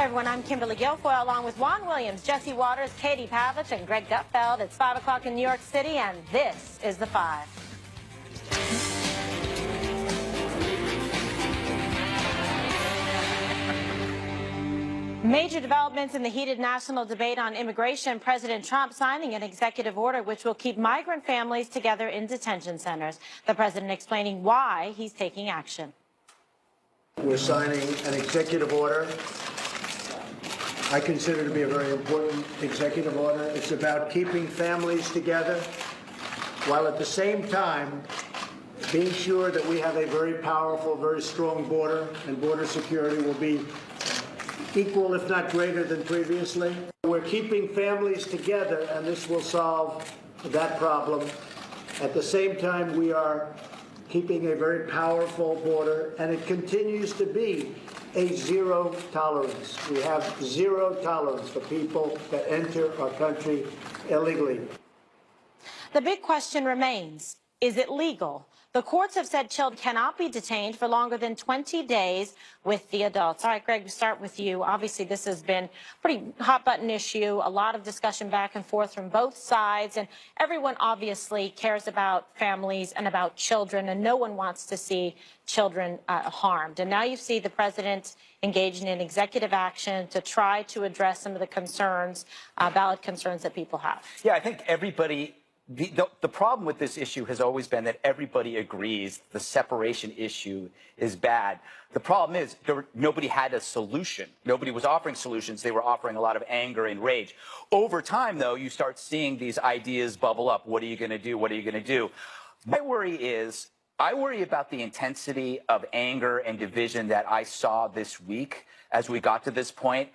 Hello, everyone. I'm Kimberly Guilfoyle, along with Juan Williams, Jesse Waters, Katie Pavlich, and Greg Gutfeld. It's 5 o'clock in New York City, and this is The Five. Major developments in the heated national debate on immigration. President Trump signing an executive order which will keep migrant families together in detention centers. The president explaining why he's taking action. We're signing an executive order I consider to be a very important executive order. It's about keeping families together while at the same time being sure that we have a very powerful, very strong border, and border security will be equal, if not greater, than previously. We're keeping families together, and this will solve that problem. At the same time, we are keeping a very powerful border, and it continues to be a zero tolerance. We have zero tolerance for people that enter our country illegally. The big question remains, is it legal? The courts have said children cannot be detained for longer than 20 days with the adults. All right, Greg, we start with you. Obviously, this has been a pretty hot-button issue, a lot of discussion back and forth from both sides, and everyone obviously cares about families and about children, and no one wants to see children harmed. And now you see the president engaging in executive action to try to address some of the concerns, valid concerns that people have. Yeah, I think everybody... The problem with this issue has always been that everybody agrees the separation issue is bad. The problem is nobody had a solution. Nobody was offering solutions. They were offering a lot of anger and rage. Over time, though, you start seeing these ideas bubble up. What are you going to do? What are you going to do? My worry is, I worry about the intensity of anger and division that I saw this week as we got to this point.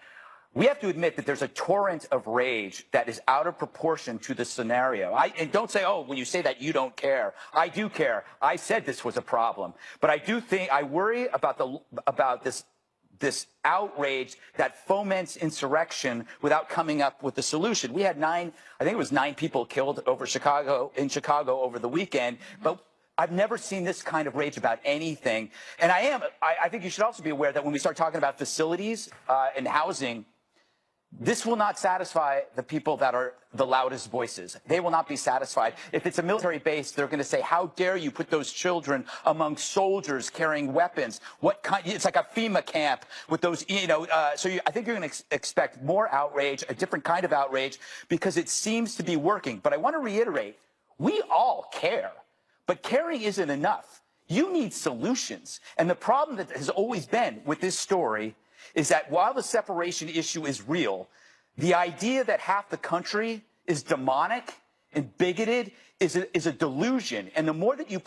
We have to admit that there's a torrent of rage that is out of proportion to the scenario. And don't say, oh, when you say that, you don't care. I do care. I said this was a problem. But I do think, I worry about this outrage that foments insurrection without coming up with a solution. We had I think it was 9 people killed in Chicago over the weekend. But I've never seen this kind of rage about anything. And I think you should also be aware that when we start talking about facilities and housing, this will not satisfy the people that are the loudest voices. They will not be satisfied. If it's a military base, they're going to say, how dare you put those children among soldiers carrying weapons? What kind? It's like a FEMA camp with those, I think you're going to expect more outrage, a different kind of outrage, because it seems to be working. But I want to reiterate, we all care, but caring isn't enough. You need solutions. And the problem that has always been with this story is that while the separation issue is real, the idea that half the country is demonic and bigoted is a delusion. And the more that you